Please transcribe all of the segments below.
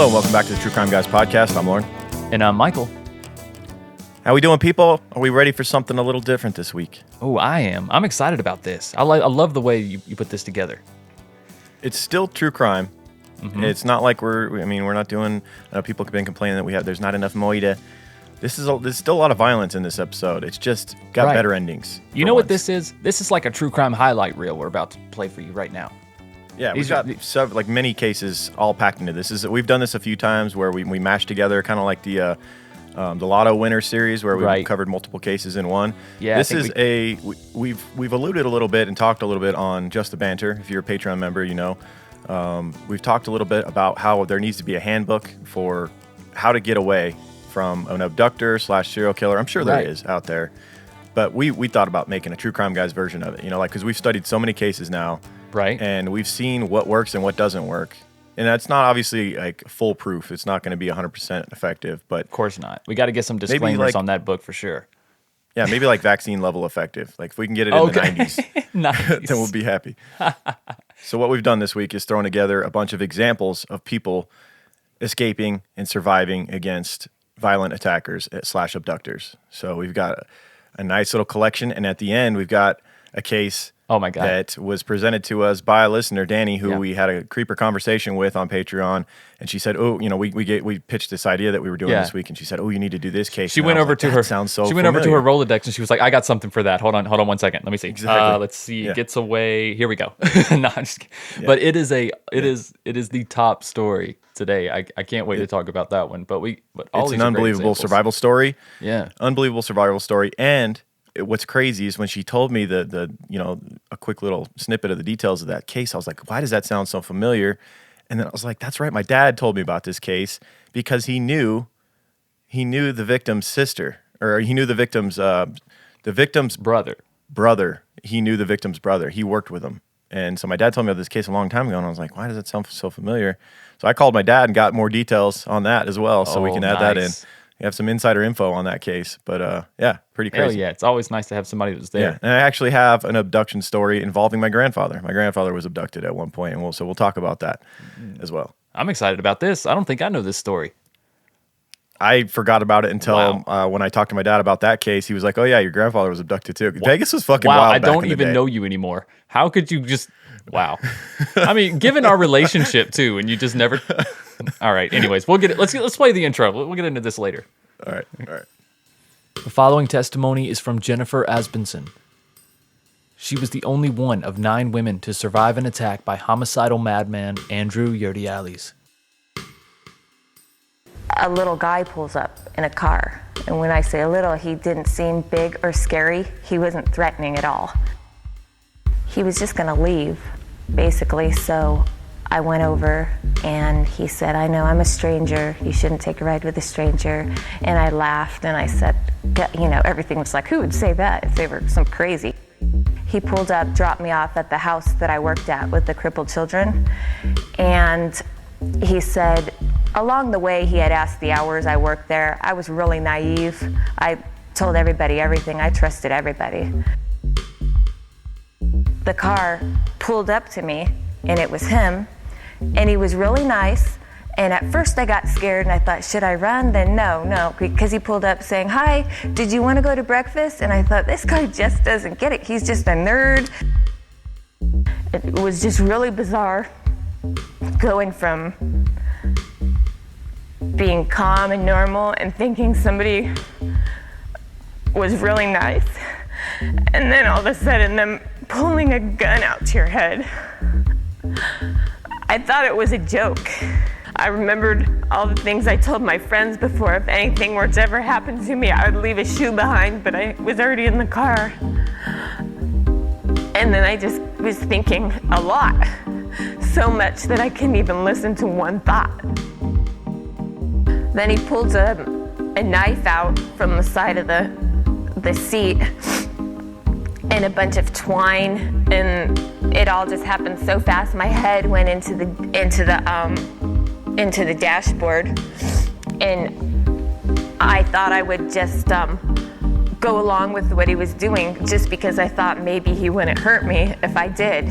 Hello and welcome back to the True Crime Guys podcast. I'm Lorne. And I'm Michael. How we doing, people? Are we ready for something a little different this week? Oh, I am. I'm excited about this. I love the way you put this together. It's still true crime. Mm-hmm. It's not like we're not doing, people have been complaining that there's not enough moida. There's still a lot of violence in this episode. It's just got better endings. You know what this is? This is like a true crime highlight reel we're about to play for you right now. Yeah, we've got many cases all packed into this. We've done this a few times where we mash together, kind of like the Lotto Winner series where we covered multiple cases in one. Yeah, we've alluded a little bit and talked a little bit on Just the Banter. If you're a Patreon member, you know. We've talked a little bit about how there needs to be a handbook for how to get away from an abductor / serial killer. I'm sure there is out there. But we thought about making a True Crime Guys version of it, because we've studied so many cases now. Right. And we've seen what works and what doesn't work. And that's not obviously like foolproof. It's not going to be 100% effective, but of course not. We got to get some disclaimers on that book for sure. Yeah, maybe like vaccine level effective. Like if we can get it in the 90s, nice. Then we'll be happy. So what we've done this week is thrown together a bunch of examples of people escaping and surviving against violent attackers / abductors. So we've got a nice little collection, and at the end we've got a case that was presented to us by a listener, Danny, who we had a creeper conversation with on Patreon, and she said, we pitched this idea that we were doing this week, and she said, you need to do this case. She went over to her Rolodex, and she was like, I got something for that. Hold on 1 second. Let me see. Exactly. Let's see. Gets away. Here we go. No, I'm just kidding. Yeah. But it is the top story today. I can't wait to talk about that one. But it's an unbelievable survival story. Yeah. Unbelievable survival story. And what's crazy is when she told me a quick little snippet of the details of that case, I was like, why does that sound so familiar? And then I was like, that's right. My dad told me about this case because he knew the victim's sister, or he knew the victim's brother. He knew the victim's brother. He worked with him. And so my dad told me about this case a long time ago, and I was like, why does that sound so familiar? So I called my dad and got more details on that as well, so we can add that in. We have some insider info on that case, but pretty crazy. Hell yeah, it's always nice to have somebody that's there. Yeah, and I actually have an abduction story involving my grandfather. My grandfather was abducted at one point, and we'll talk about that as well. I'm excited about this. I don't think I know this story. I forgot about it until when I talked to my dad about that case. He was like, "Oh yeah, your grandfather was abducted too." Vegas was fucking wild. I don't even know you anymore. How could you just? Wow. I mean, given our relationship too, and you just never. All right. Anyways, we'll get it. Let's play the intro. We'll get into this later. All right. The following testimony is from Jennifer Asbenson. She was the only one of 9 women to survive an attack by homicidal madman Andrew Yerdiales. A little guy pulls up in a car, and when I say a little, he didn't seem big or scary. He wasn't threatening at all. He was just gonna leave, basically, so I went over and he said, I know I'm a stranger, you shouldn't take a ride with a stranger. And I laughed and I said, everything was like, who would say that if they were some crazy? He pulled up, dropped me off at the house that I worked at with the crippled children. And he said, along the way, he had asked the hours I worked there. I was really naive. I told everybody everything. I trusted everybody. The car pulled up to me and it was him. And he was really nice. And at first I got scared and I thought, should I run? Then no, because he pulled up saying, hi, did you want to go to breakfast? And I thought, this guy just doesn't get it. He's just a nerd. It was just really bizarre going from being calm and normal and thinking somebody was really nice. And then all of a sudden them pulling a gun out to your head. I thought it was a joke. I remembered all the things I told my friends before. If anything were to ever happen to me, I would leave a shoe behind, but I was already in the car. And then I just was thinking a lot, so much that I couldn't even listen to one thought. Then he pulls a knife out from the side of the seat and a bunch of twine, and it all just happened so fast. My head went into the dashboard, and I thought I would just go along with what he was doing, just because I thought maybe he wouldn't hurt me if I did.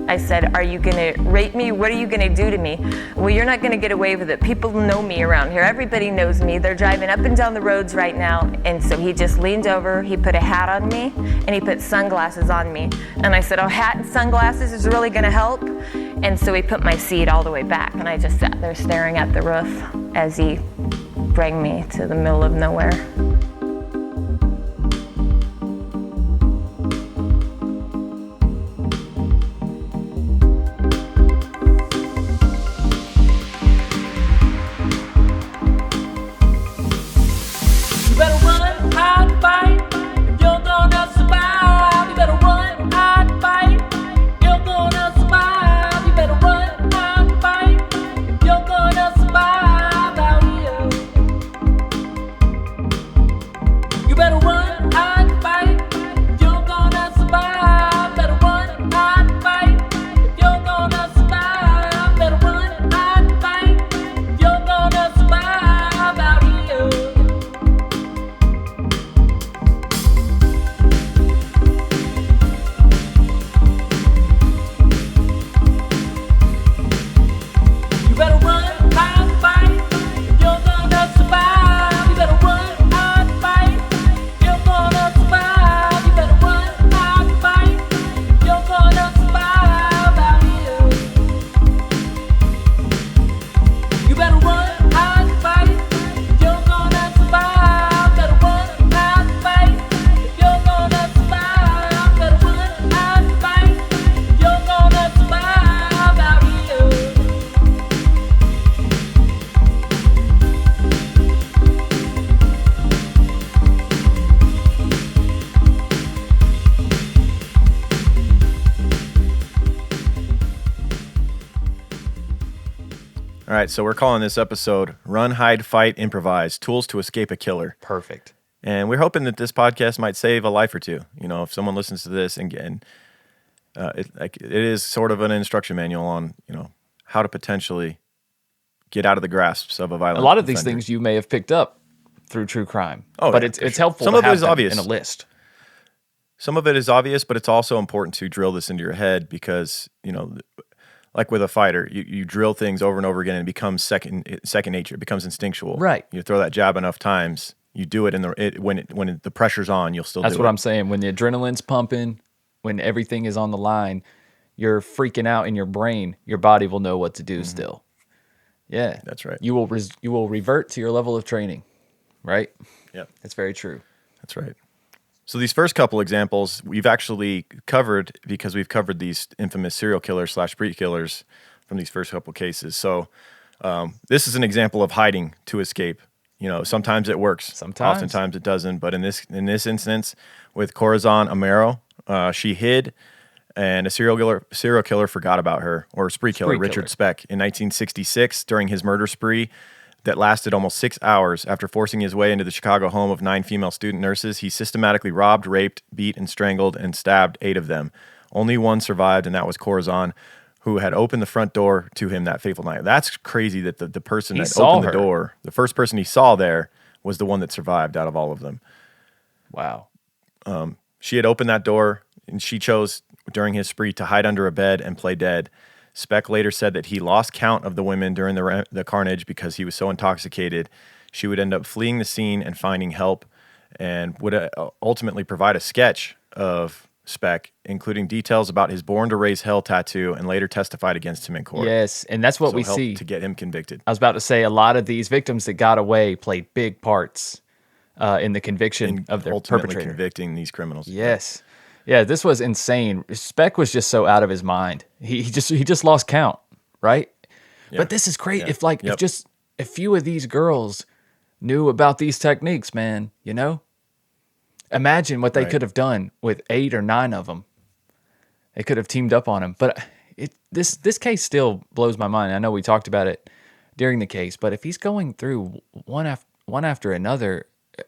I said, are you gonna rape me? What are you gonna do to me? Well, you're not gonna get away with it. People know me around here. Everybody knows me. They're driving up and down the roads right now. And so he just leaned over, he put a hat on me, and he put sunglasses on me. And I said, oh, hat and sunglasses is really gonna help? And so he put my seat all the way back, and I just sat there staring at the roof as he brought me to the middle of nowhere. All right, so we're calling this episode Run, Hide, Fight, Improvise, Tools to Escape a Killer. Perfect. And we're hoping that this podcast might save a life or two. You know, if someone listens to this and it is sort of an instruction manual on, you know, how to potentially get out of the grasps of a violent A lot of these offender. things you may have picked up through true crime. Oh, but yeah, it's for sure. helpful Some to of it have is them obvious. in a list. Some of it is obvious, but it's also important to drill this into your head because, you know, like with a fighter, you drill things over and over again and it becomes second nature. It becomes instinctual. Right. You throw that jab enough times, you do it, when the pressure's on, you'll still do it. That's what I'm saying. When the adrenaline's pumping, when everything is on the line, you're freaking out in your brain. Your body will know what to do still. Yeah. That's right. You will revert to your level of training, right? Yep. That's very true. That's right. So these first couple examples we've actually covered because we've covered these infamous serial killers / spree killers from these first couple cases. So this is an example of hiding to escape. You know, sometimes it works. Sometimes. Oftentimes it doesn't. But in this instance with Corazon Amaro, she hid, and a serial killer forgot about her, or a spree killer, Richard Speck, in 1966 during his murder spree that lasted almost 6 hours. After forcing his way into the Chicago home of 9 female student nurses, he systematically robbed, raped, beat, and strangled and stabbed 8 of them. Only one survived, and that was Corazon, who had opened the front door to him that fateful night. That's crazy that the person that opened the door, the first person he saw there, was the one that survived out of all of them. Wow. She had opened that door, and she chose during his spree to hide under a bed and play dead. Speck later said that he lost count of the women during the carnage because he was so intoxicated. She would end up fleeing the scene and finding help, and would ultimately provide a sketch of Speck, including details about his Born to Raise Hell tattoo, and later testified against him in court. Yes, and that's what we helped see. to get him convicted. I was about to say a lot of these victims that got away played big parts in the conviction of their ultimately perpetrator. Convicting these criminals. Yes. Yeah, this was insane. Speck was just so out of his mind. He just lost count, right? Yeah. But this is great. Yeah. If just a few of these girls knew about these techniques, man, you know? Imagine what they could have done with 8 or 9 of them. They could have teamed up on him. But this case still blows my mind. I know we talked about it during the case, but if he's going through one after another,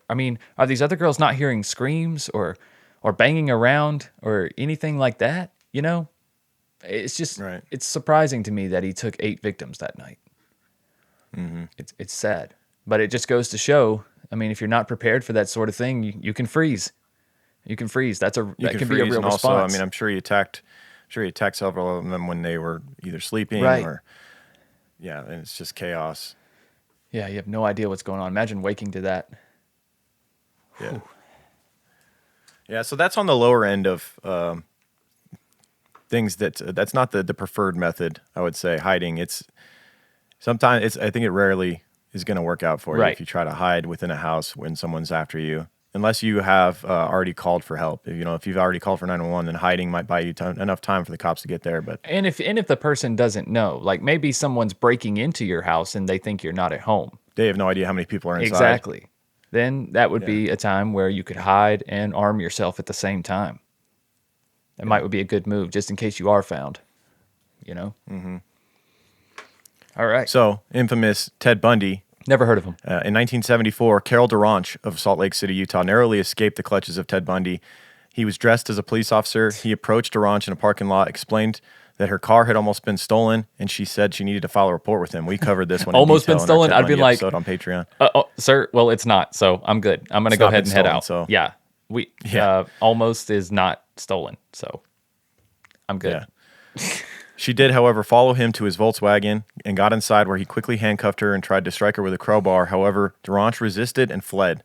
I mean, are these other girls not hearing screams or banging around or anything like that? You know, it's just it's surprising to me that he took 8 victims that night. Mm-hmm. It's sad, but it just goes to show. I mean, if you're not prepared for that sort of thing, you can freeze. You can freeze. That can be a real response. Also, I mean, I'm sure he attacked sure he attacked several of them when they were either sleeping Right. or, yeah, and it's just chaos. Yeah, you have no idea what's going on. Imagine waking to that. Yeah. Yeah, so that's on the lower end of things that's not the preferred method, I would say, hiding. It's sometimes I think it rarely is going to work out for you Right. if you try to hide within a house when someone's after you. Unless you have already called for help. If you've already called for 911, then hiding might buy you enough time for the cops to get there. But And if the person doesn't know, like maybe someone's breaking into your house and they think you're not at home. they have no idea how many people are inside. Exactly. Then that would be a time where you could hide and arm yourself at the same time. That might would be a good move just in case you are found. Mm-hmm. All right. So, infamous Ted Bundy. Never heard of him. In 1974, Carol DeRanche of Salt Lake City, Utah, narrowly escaped the clutches of Ted Bundy. He was dressed as a police officer. He approached DeRanche in a parking lot, explained that her car had almost been stolen, and she said she needed to file a report with him. We covered this one. Almost in been detail stolen? In our Ted I'd be Bundy like, episode on Patreon. Sir, well, it's not, so I'm good. I'm going to It's go not ahead been and head stolen, out. so- Yeah. Almost is not stolen, so I'm good. Yeah. She did, however, follow him to his Volkswagen and got inside, where he quickly handcuffed her and tried to strike her with a crowbar. However, DeRanche resisted and fled.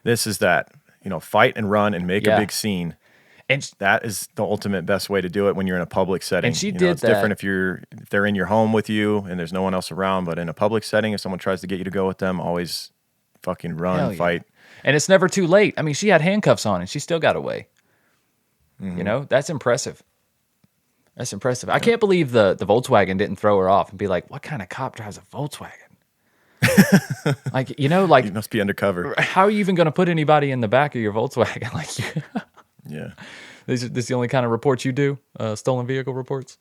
This is that, fight and run and make a Yeah. big scene. And That is the ultimate best way to do it when you're in a public setting. And she did it's different that. if they're in your home with you and there's no one else around. But in a public setting, if someone tries to get you to go with them, always fucking run, Hell yeah. fight. And it's never too late. I mean, she had handcuffs on and she still got away. That's impressive. That's impressive. I can't believe the Volkswagen didn't throw her off and be like, what kind of cop drives a Volkswagen? You must be undercover. How are you even going to put anybody in the back of your Volkswagen? Yeah. This is the only kind of reports you do? Stolen vehicle reports?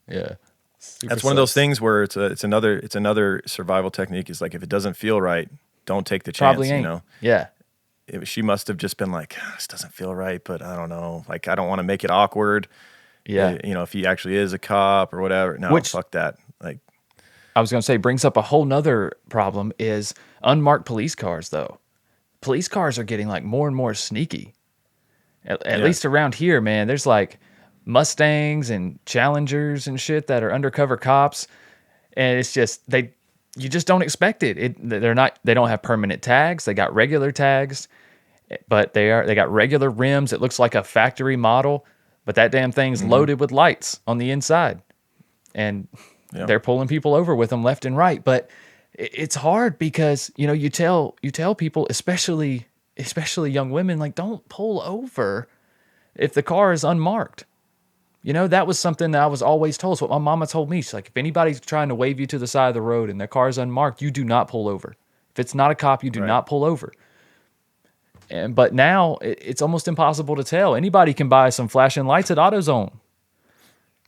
Yeah. That's one of those things where it's another survival technique is like, if it doesn't feel right, don't take the chance, Probably ain't. Yeah. She must have just been like, this doesn't feel right, but I don't know. Like, I don't want to make it awkward. Yeah. If he actually is a cop or whatever. No, fuck that. Like, I was going to say, brings up a whole nother problem is unmarked police cars, though. Police cars are getting like more and more sneaky. At least around here, man, there's like Mustangs and Challengers and shit that are undercover cops. And it's just, you just don't expect it. They don't have permanent tags. They got regular tags, but they got regular rims. It looks like a factory model, but that damn thing's loaded with lights on the inside. And they're pulling people over with them left and right. But it's hard because, you tell people, especially young women, like, don't pull over if the car is unmarked. That was something that I was always told. It's what my mama told me. She's like, if anybody's trying to wave you to the side of the road and their car is unmarked, you do not pull over. If it's not a cop, you do not pull over. But now it's almost impossible to tell. Anybody can buy some flashing lights at AutoZone.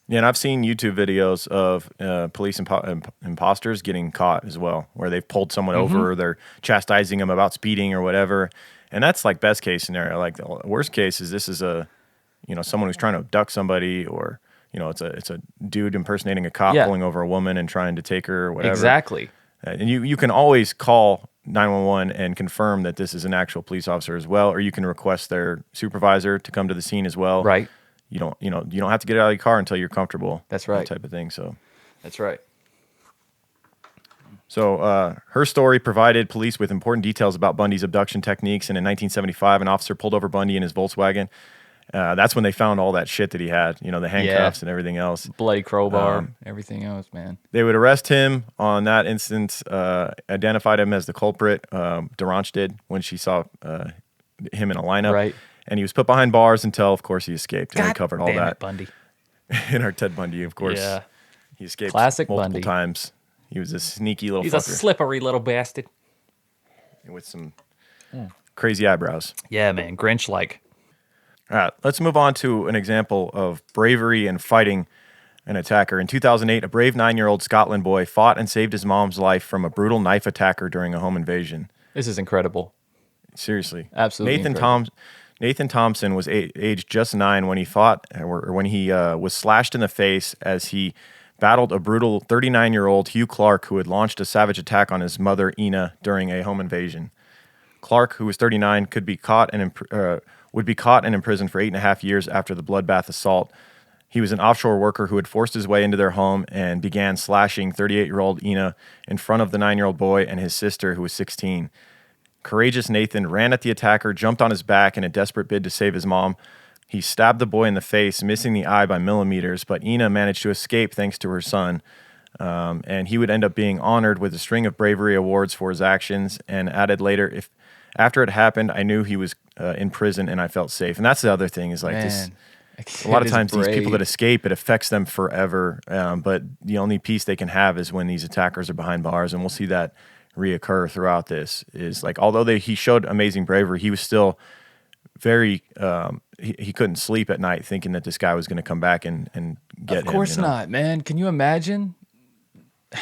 Yeah, and I've seen YouTube videos of police imposters getting caught as well, where they've pulled someone over, or they're chastising them about speeding or whatever. And that's like best case scenario. Like the worst case is this is someone who's trying to abduct somebody, or it's a dude impersonating a cop pulling over a woman and trying to take her or whatever. Exactly. And you can always call 911 and confirm that this is an actual police officer as well, or you can request their supervisor to come to the scene as well. Right. You don't have to get out of your car until you're comfortable. That's right. That type of thing. So That's right. So her story provided police with important details about Bundy's abduction techniques. And in 1975, an officer pulled over Bundy in his Volkswagen. That's when they found all that shit that he had, the handcuffs and everything else. Bloody crowbar, everything else, man. They would arrest him on that instance, identified him as the culprit. DeRanche did when she saw him in a lineup. Right. And he was put behind bars until, of course, he escaped. And we covered all damn that it, Bundy. in our Ted Bundy, of course. Yeah. He escaped Classic multiple Bundy. times. He was a sneaky little He's fucker a slippery little bastard. with some crazy eyebrows. Yeah, man. Grinch-like. All right, let's move on to an example of bravery and fighting an attacker. In 2008, a brave 9-year-old Scotland boy fought and saved his mom's life from a brutal knife attacker during a home invasion. This is incredible. Seriously. Absolutely Nathan Thompson was aged just 9 when he fought, or when he was slashed in the face as he battled a brutal 39-year-old Hugh Clark who had launched a savage attack on his mother, Ina, during a home invasion. Clark, who was 39, would be caught and imprisoned for 8.5 years after the bloodbath assault. He was an offshore worker who had forced his way into their home and began slashing 38-year-old Ina in front of the 9-year-old boy and his sister, who was 16. Courageous Nathan ran at the attacker, jumped on his back in a desperate bid to save his mom. He stabbed the boy in the face, missing the eye by millimeters, but Ina managed to escape thanks to her son. And he would end up being honored with a string of bravery awards for his actions, and added later, "If after it happened, I knew he was in prison and I felt safe." And that's the other thing is like this. A lot of times these people that escape, it affects them forever. But the only peace they can have is when these attackers are behind bars. And we'll see that reoccur throughout this. Is like, although he showed amazing bravery, he was still very, he couldn't sleep at night thinking that this guy was going to come back and get him. Of course not, man. Can you imagine?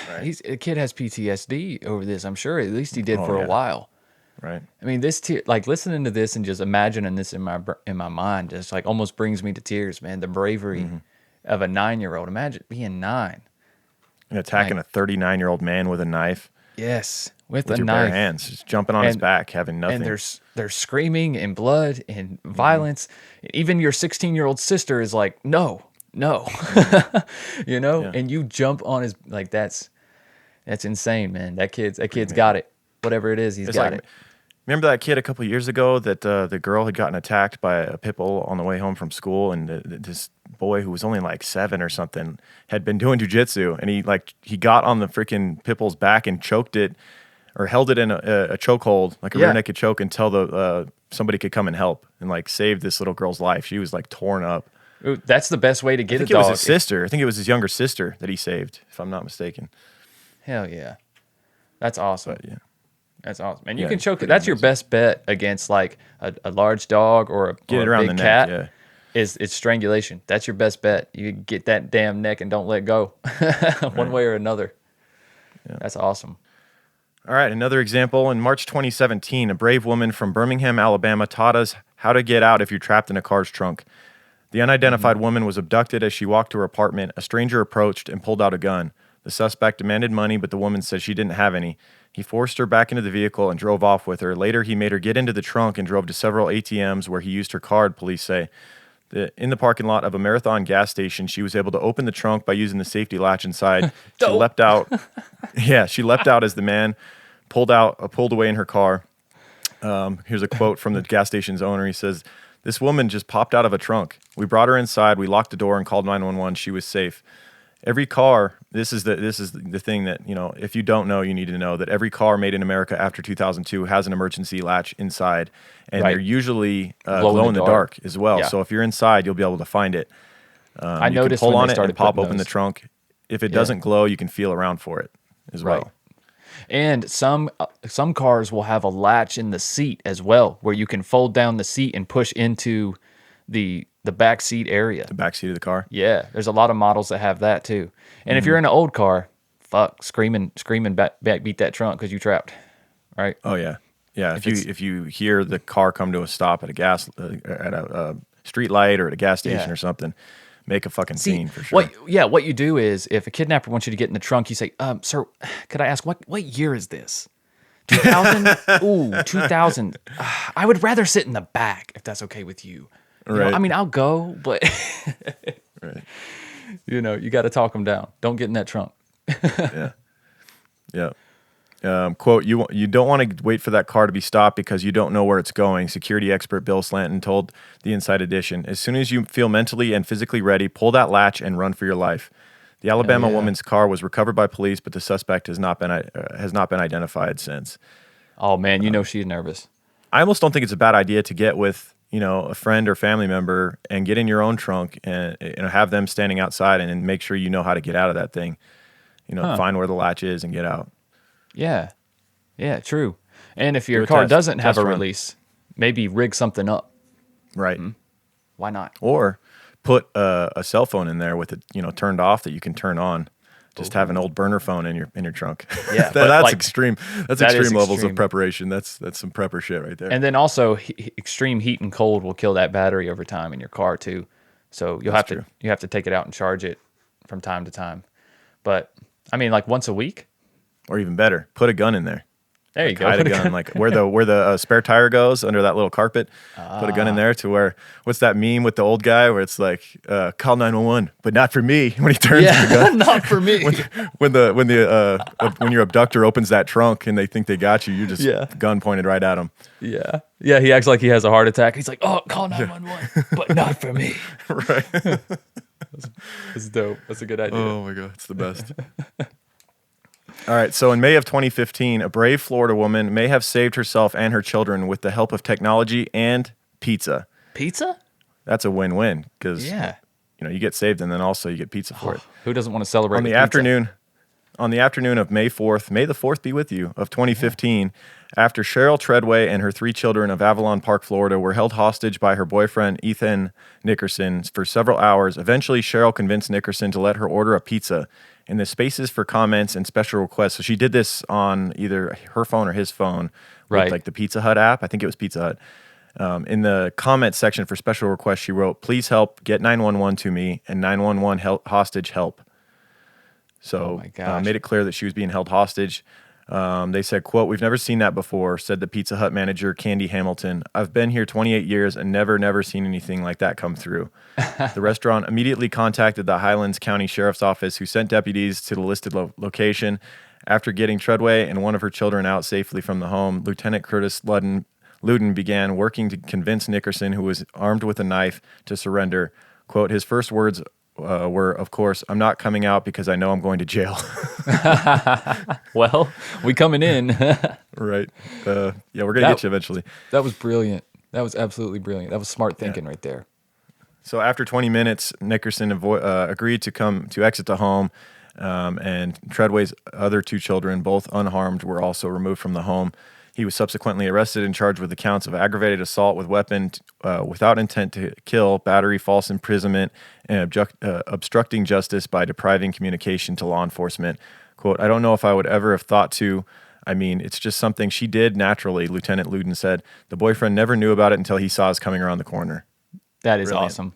Right. A kid has PTSD over this, I'm sure. At least he did for a while. Right. I mean, like listening to this and just imagining this in my mind, just like almost brings me to tears, man. The bravery of a 9-year-old. Imagine being 9 and attacking a 39-year-old man with a knife. Yes, with a your knife, bare hands, just jumping on his back, having nothing. And there's screaming and blood and violence. Even your 16-year-old sister is like, no, you know. Yeah. And you jump on his that's insane, man. That kid's got it. Whatever it is, he's got it. Remember that kid a couple of years ago that the girl had gotten attacked by a pit bull on the way home from school, and this boy who was only like 7 or something had been doing jujitsu, and he got on the freaking pit bull's back and choked it, or held it in a chokehold, like a rear naked choke, until somebody could come and help and like save this little girl's life. She was like torn up. Ooh, that's the best way to get a dog. I think it was his sister. I think it was his younger sister that he saved, if I'm not mistaken. Hell yeah, that's awesome. But, yeah. That's awesome. And you can choke it. That's your best bet against like a large dog or a big cat. Is strangulation. That's your best bet. You get that damn neck and don't let go one way or another. Yeah. That's awesome. All right, another example. In March 2017, a brave woman from Birmingham, Alabama taught us how to get out if you're trapped in a car's trunk. The unidentified woman was abducted. As she walked to her apartment, a stranger approached and pulled out a gun. The suspect demanded money, but the woman said she didn't have any. He forced her back into the vehicle and drove off with her. Later, he made her get into the trunk and drove to several ATMs where he used her card, police say. In the parking lot of a Marathon gas station, she was able to open the trunk by using the safety latch inside. She leapt out. She leapt out as the man pulled away in her car. Here's a quote from the gas station's owner. He says, "This woman just popped out of a trunk. We brought her inside. We locked the door and called 911. She was safe." Every car, this is the thing that, if you don't know, you need to know that every car made in America after 2002 has an emergency latch inside, and they're usually glow in the dark as well. Yeah. So if you're inside, you'll be able to find it. I noticed you can pull when on they it and pop open the trunk. If it doesn't glow, you can feel around for it as well. And some cars will have a latch in the seat as well, where you can fold down the seat and push into the back seat area. The back seat of the car? Yeah, there's a lot of models that have that too. And if you're in an old car, screaming back beat that trunk because you trapped, right? Oh yeah, yeah. If you hear the car come to a stop at a street light or at a gas station or something, make a fucking scene for sure. What you do is if a kidnapper wants you to get in the trunk, you say, "Sir, could I ask what year is this? 2000? Ooh, 2000. I would rather sit in the back if that's okay with you." I mean, I'll go, but you got to talk them down. Don't get in that trunk. Yeah. Quote, you don't want to wait for that car to be stopped because you don't know where it's going. Security expert Bill Slanton told the Inside Edition. As soon as you feel mentally and physically ready, pull that latch and run for your life. The Alabama woman's car was recovered by police, but the suspect has not been identified since. Oh man, she's nervous. I almost don't think it's a bad idea to get with a friend or family member and get in your own trunk and have them standing outside and make sure you know how to get out of that thing. Find where the latch is and get out. Yeah. Yeah, true. And if your car doesn't have a release, maybe rig something up. Right. Mm-hmm. Why not? Or put a cell phone in there with it, turned off that you can turn on. Just have an old burner phone in your trunk. Yeah, that's extreme. That's extreme levels of preparation. That's some prepper shit right there. And then also, extreme heat and cold will kill that battery over time in your car too. So you have to take it out and charge it from time to time. But I mean, like once a week, or even better, put a gun in there. There you go. Hide a gun, like where the spare tire goes under that little carpet. Put a gun in there to where, what's that meme with the old guy where it's like, call 911, but not for me. When he turns the gun, not for me. when your abductor opens that trunk and they think they got you, you just gun pointed right at him. Yeah. He acts like he has a heart attack. He's like, oh, call 911, but not for me. Right. That's dope. That's a good idea. Oh my God, it's the best. All right, so in May of 2015, a brave Florida woman may have saved herself and her children with the help of technology and pizza. Pizza? That's a win-win because you get saved and then also you get pizza for it. Who doesn't want to celebrate On the afternoon of May 4th, may the 4th be with you, of 2015, after Cheryl Treadway and her 3 children of Avalon Park, Florida, were held hostage by her boyfriend, Ethan Nickerson, for several hours. Eventually, Cheryl convinced Nickerson to let her order a pizza. In the spaces for comments and special requests, so she did this on either her phone or his phone, with like the Pizza Hut app. I think it was Pizza Hut. In the comment section for special requests, she wrote, "Please help, get 911 to me, and 911 hostage help." So made it clear that she was being held hostage. They said, quote, "We've never seen that before," said the Pizza Hut manager, Candy Hamilton. "I've been here 28 years and never seen anything like that come through." The restaurant immediately contacted the Highlands County Sheriff's Office, who sent deputies to the listed location. After getting Treadway and one of her children out safely from the home, Lieutenant Curtis Luden began working to convince Nickerson, who was armed with a knife, to surrender. Quote, his first words were, of course, "I'm not coming out because I know I'm going to jail." Well, we coming in. Right. We're going to get you eventually. That was brilliant. That was absolutely brilliant. That was smart thinking right there. So after 20 minutes, Nickerson agreed to exit the home, and Treadway's other 2 children, both unharmed, were also removed from the home. He was subsequently arrested and charged with the counts of aggravated assault with weapon without intent to kill, battery, false imprisonment, and obstructing justice by depriving communication to law enforcement. Quote, "I don't know if I would ever have thought to. I mean, it's just something she did naturally," Lieutenant Luden said. "The boyfriend never knew about it until he saw us coming around the corner." That is awesome.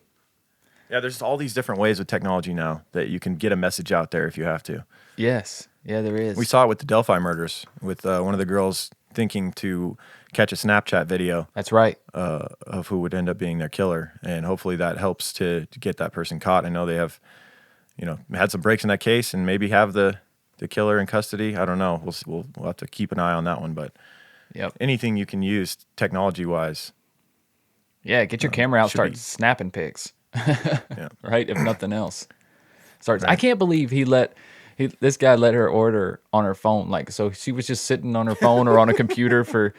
Yeah, there's all these different ways with technology now that you can get a message out there if you have to. Yes. Yeah, there is. We saw it with the Delphi murders, with one of the girls thinking to catch a Snapchat video. That's right. Of who would end up being their killer. And hopefully that helps to get that person caught. I know they have, had some breaks in that case and maybe have the killer in custody. I don't know. We'll have to keep an eye on that one. But anything you can use technology-wise. Yeah, get your camera out, start snapping pics. Right? If nothing else. I can't believe this guy let her order on her phone. Like, so she was just sitting on her phone or on a computer for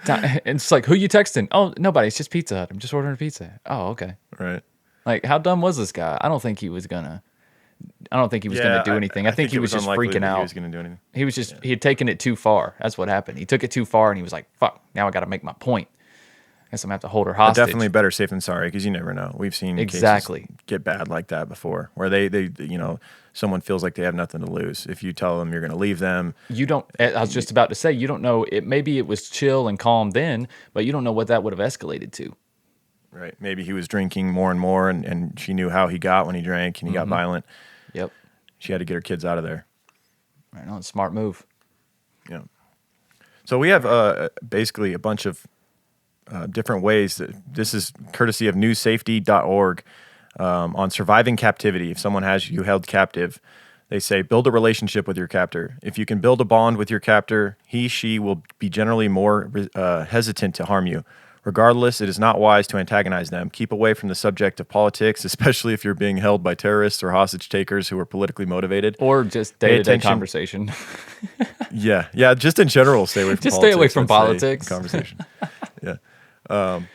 time. And it's like, who you texting? Oh, nobody. It's just Pizza Hut. I'm just ordering a pizza. Oh, okay. Right. Like, how dumb was this guy? I don't think he was gonna do anything. I think he was just freaking out. He was gonna do anything. He had taken it too far. That's what happened. He took it too far and he was like, fuck, now I got to make my point. Guess I'm going to have to hold her hostage. Definitely better safe than sorry, because you never know. We've seen cases get bad like that before, where they someone feels like they have nothing to lose. If you tell them you're going to leave them. I was just about to say, you don't know, maybe it was chill and calm then, but you don't know what that would have escalated to. Right. Maybe he was drinking more and more, and she knew how he got when he drank, and he got violent. Yep. She had to get her kids out of there. Right on, smart move. Yeah. So we have basically a bunch of different ways. This is courtesy of newsafety.org on surviving captivity. If someone has you held captive, they say build a relationship with your captor. If you can build a bond with your captor, she will be generally more hesitant to harm you. Regardless, it is not wise to antagonize them. Keep away from the subject of politics, especially if you're being held by terrorists or hostage takers who are politically motivated. Or just day-to-day conversation. Yeah, just in general, stay away from just politics. Stay away from politics. Conversation. Yeah.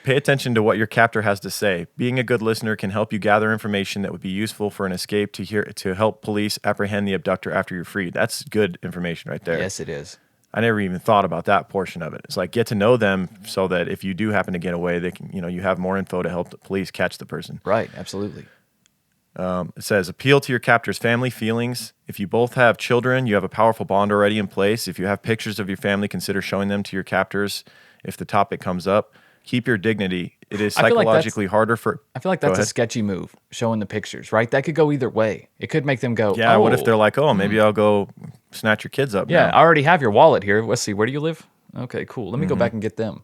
Pay attention to what your captor has to say. Being a good listener can help you gather information that would be useful for an escape to help police apprehend the abductor after you're freed. That's good information right there. Yes, it is. I never even thought about that portion of it. It's like get to know them so that if you do happen to get away, they can, you have more info to help the police catch the person. Right, absolutely. It says appeal to your captor's family feelings. If you both have children, you have a powerful bond already in place. If you have pictures of your family, consider showing them to your captors if the topic comes up. Keep your dignity. It is psychologically harder for... I feel like that's a sketchy move, showing the pictures, right? That could go either way. It could make them go, yeah, what if they're like, maybe I'll go snatch your kids up. Yeah, now. I already have your wallet here. Let's see, where do you live? Okay, cool. Let me go back and get them.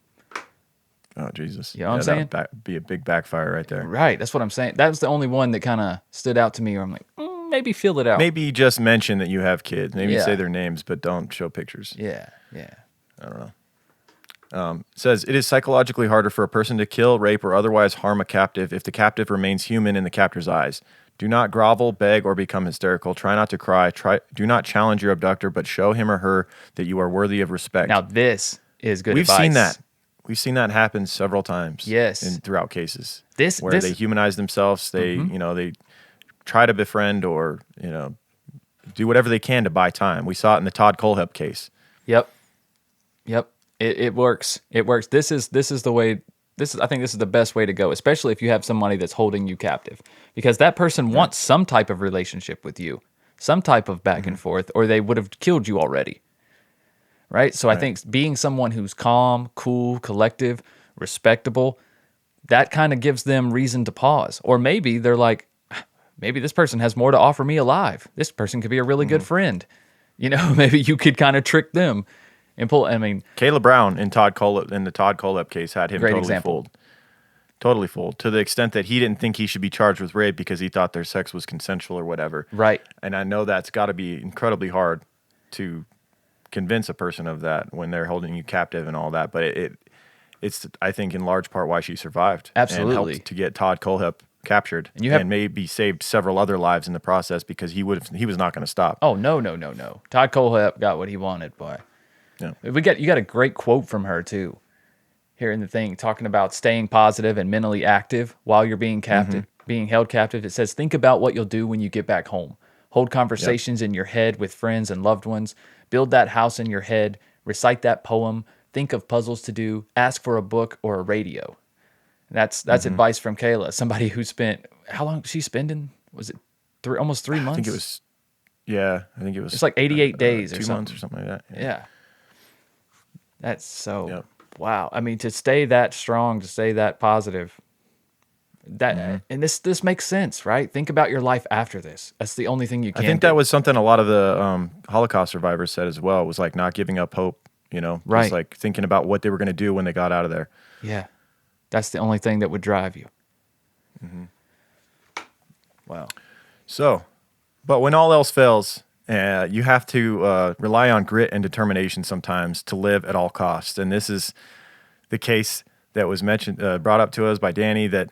Oh, Jesus. You know what I'm saying? That would be a big backfire right there. Right, that's what I'm saying. That was the only one that kind of stood out to me where I'm like, maybe feel it out. Maybe just mention that you have kids. Maybe Yeah. say their names, but don't show pictures. Yeah. I don't know. It says, it is psychologically harder for a person to kill, rape, or otherwise harm a captive if the captive remains human in the captor's eyes. Do not grovel, beg, or become hysterical. Try not to cry. Do not challenge your abductor, but show him or her that you are worthy of respect. Now, this is good We've advice. seen that. We've seen that happen several times. Yes. Throughout cases. This- where this- they humanize themselves. They, they try to befriend or, do whatever they can to buy time. We saw it in the Todd Colehep case. Yep. It works. It works. This is the way. I think this is the best way to go, especially if you have somebody that's holding you captive, because that person wants some type of relationship with you, some type of back and forth, or they would have killed you already. Right. So I think being someone who's calm, cool, collective, respectable, that kind of gives them reason to pause. Or maybe they're like, maybe this person has more to offer me alive. This person could be a really good friend. Maybe you could kind of trick them and pull. I mean, Caleb Brown in the Todd Colehep case had him Great totally example. fooled. Totally fooled to the extent that he didn't think he should be charged with rape because he thought their sex was consensual or whatever. Right. And I know that's got to be incredibly hard to convince a person of that when they're holding you captive and all that. But it's I think in large part why she survived. Absolutely. And helped to get Todd Colehep captured and maybe saved several other lives in the process because he was not going to stop. Oh, no. Todd Colehep got what he wanted, boy. Yeah. You got a great quote from her too. Here in the thing, talking about staying positive and mentally active while you're being captive, being held captive. It says, think about what you'll do when you get back home. Hold conversations in your head with friends and loved ones. Build that house in your head. Recite that poem. Think of puzzles to do. Ask for a book or a radio. That's advice from Kayla, somebody who spent, how long was she spending? Was it almost 3 months? I think it was. Yeah, I think it was. It's like 88 days or 2 something. months or something like that. Yeah. That's so, wow. I mean, to stay that strong, to stay that positive, and this makes sense, right? Think about your life after this. That's the only thing you can I think do. that was something a lot of the Holocaust survivors said as well, was like not giving up hope, Right. Just like thinking about what they were going to do when they got out of there. Yeah. That's the only thing that would drive you. Wow. So, but when all else fails, you have to rely on grit and determination sometimes to live at all costs. And this is the case that was brought up to us by Danny, that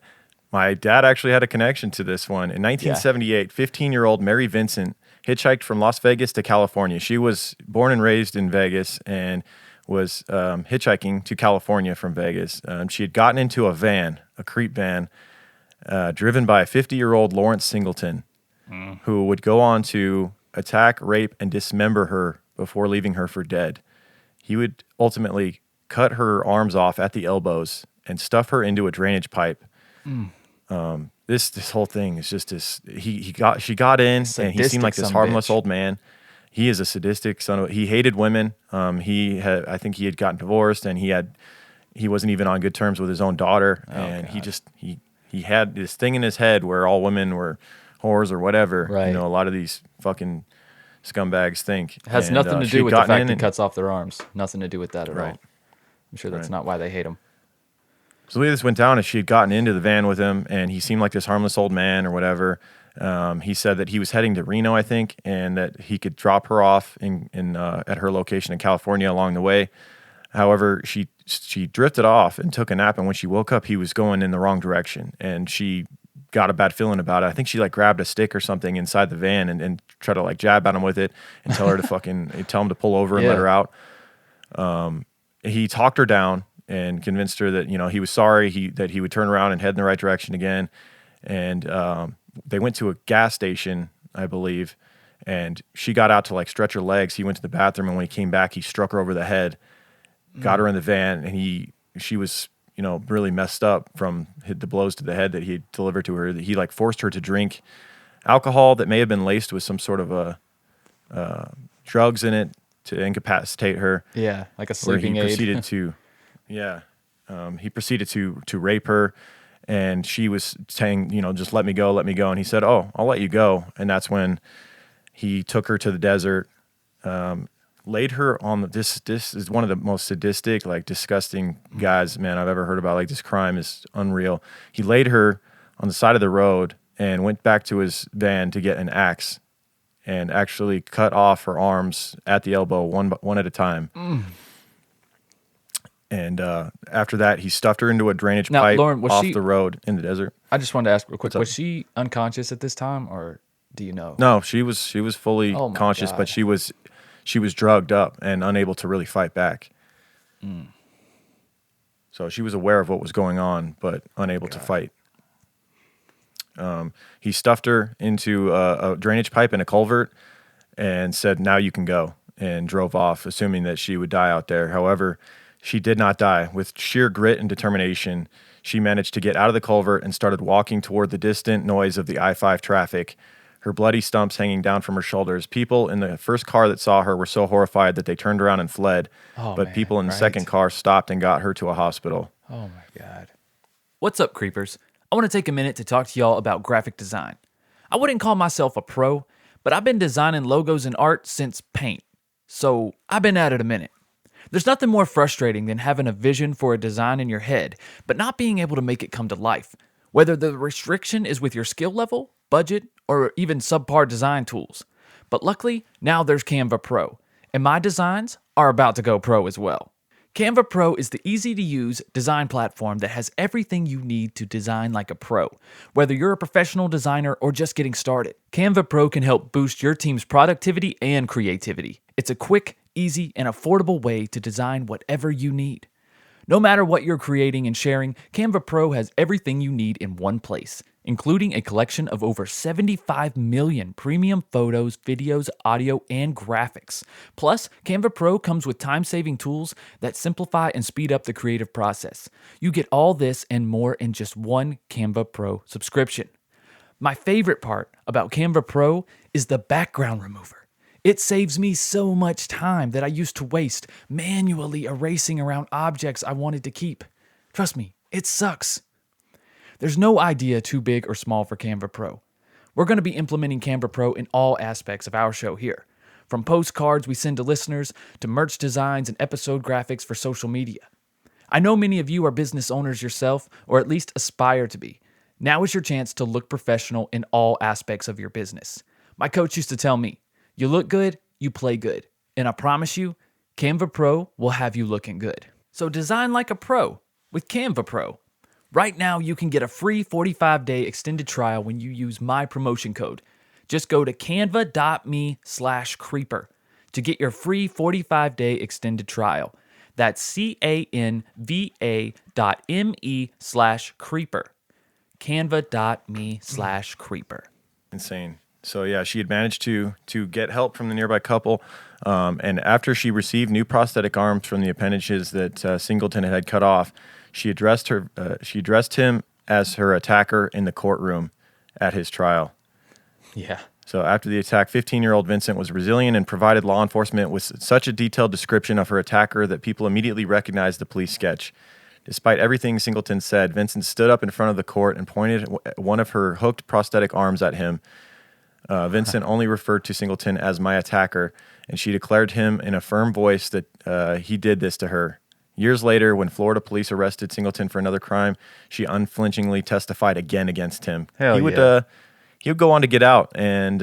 my dad actually had a connection to this one. In 1978, 15-year-old Mary Vincent hitchhiked from Las Vegas to California. She was born and raised in Vegas and was hitchhiking to California from Vegas. She had gotten into a creep van, driven by a 50-year-old Lawrence Singleton, who would go on to attack, rape, and dismember her before leaving her for dead. He would ultimately cut her arms off at the elbows and stuff her into a drainage pipe. This whole thing is just this. She got in, and he seemed like this harmless old man. He is a sadistic son of. He hated women. I think he had gotten divorced, and he wasn't even on good terms with his own daughter. And he had this thing in his head where all women were whores or whatever. Right. A lot of these fucking scumbags think. It has And, nothing to she do had with the gotten fact in he and- cuts off their arms. Nothing to do with that at all. Right. I'm sure that's Right. not why they hate him. So the way this went down is she had gotten into the van with him, and he seemed like this harmless old man or whatever. He said that he was heading to Reno, I think, and that he could drop her off at her location in California along the way. However, she drifted off and took a nap, and when she woke up, he was going in the wrong direction, and she got a bad feeling about it. I think she grabbed a stick or something inside the van and tried to jab at him with it and tell her to tell him to pull over and let her out. He talked her down and convinced her that he was sorry, that he would turn around and head in the right direction again. And they went to a gas station, I believe, and she got out to stretch her legs. He went to the bathroom, and when he came back, he struck her over the head, got her in the van, and she was really messed up from the blows to the head that he had delivered to her. He forced her to drink alcohol that may have been laced with some sort of drugs in it to incapacitate her. Yeah, like a Where sleeping he aid. proceeded to, he proceeded to rape her, and she was saying, just let me go. And he said, "Oh, I'll let you go." And that's when he took her to the desert, laid her on this is one of the most sadistic, like disgusting guys, man, I've ever heard about. Like, this crime is unreal. He laid her on the side of the road and went back to his van to get an axe and actually cut off her arms at the elbow, one at a time. And after that, he stuffed her into a drainage pipe Lorne, off the road in the desert. I just wanted to ask real quick, up? was she unconscious at this time, or do you know? No, she was fully Oh my conscious, God. but she was drugged up and unable to really fight back. So she was aware of what was going on, but unable to fight. He stuffed her into a drainage pipe in a culvert and said, "Now you can go," and drove off, assuming that she would die out there. However, she did not die. With sheer grit and determination, she managed to get out of the culvert and started walking toward the distant noise of the I-5 traffic, her bloody stumps hanging down from her shoulders. People in the first car that saw her were so horrified that they turned around and fled. But people in the second car stopped and got her to a hospital. Oh my God. What's up, creepers? I want to take a minute to talk to y'all about graphic design. I wouldn't call myself a pro, but I've been designing logos and art since Paint, so I've been at it a minute. There's nothing more frustrating than having a vision for a design in your head, but not being able to make it come to life. Whether the restriction is with your skill level, budget, or even subpar design tools. But luckily, now there's Canva Pro, and my designs are about to go pro as well. Canva Pro is the easy-to-use design platform that has everything you need to design like a pro. Whether you're a professional designer or just getting started, Canva Pro can help boost your team's productivity and creativity. It's a quick, easy, and affordable way to design whatever you need. No matter what you're creating and sharing, Canva Pro has everything you need in one place, including a collection of over 75 million premium photos, videos, audio, and graphics. Plus, Canva Pro comes with time-saving tools that simplify and speed up the creative process. You get all this and more in just one Canva Pro subscription. My favorite part about Canva Pro is the background remover. It saves me so much time that I used to waste manually erasing around objects I wanted to keep. Trust me, it sucks. There's no idea too big or small for Canva Pro. We're going to be implementing Canva Pro in all aspects of our show here, from postcards we send to listeners to merch designs and episode graphics for social media. I know many of you are business owners yourself, or at least aspire to be. Now is your chance to look professional in all aspects of your business. My coach used to tell me, you look good, you play good. And I promise you, Canva Pro will have you looking good. So design like a pro with Canva Pro. Right now, you can get a free 45-day extended trial when you use my promotion code. Just go to canva.me/creeper to get your free 45-day extended trial. That's canva.me/creeper. Canva.me/creeper. Insane. So yeah, she had managed to get help from the nearby couple, and after she received new prosthetic arms from the appendages that Singleton had cut off, she addressed him as her attacker in the courtroom at his trial. Yeah. So after the attack, 15-year-old Vincent was resilient and provided law enforcement with such a detailed description of her attacker that people immediately recognized the police sketch. Despite everything Singleton said, Vincent stood up in front of the court and pointed one of her hooked prosthetic arms at him. Vincent only referred to Singleton as my attacker, and she declared him in a firm voice that he did this to her. Years later, when Florida police arrested Singleton for another crime, she unflinchingly testified again against him. He would go on to get out and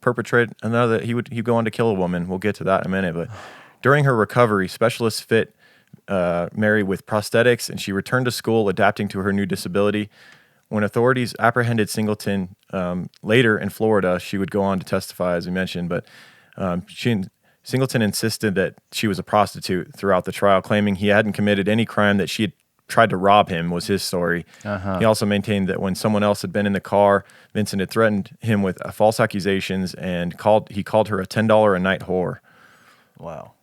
perpetrate another. He would go on to kill a woman. We'll get to that in a minute. But during her recovery, specialists fit Mary with prosthetics, and she returned to school, adapting to her new disability. When authorities apprehended Singleton later in Florida, she would go on to testify, as we mentioned, but Singleton insisted that she was a prostitute throughout the trial, claiming he hadn't committed any crime, that she had tried to rob him was his story. He also maintained that when someone else had been in the car, Vincent had threatened him with false accusations and he called her a $10 a night whore. Wow.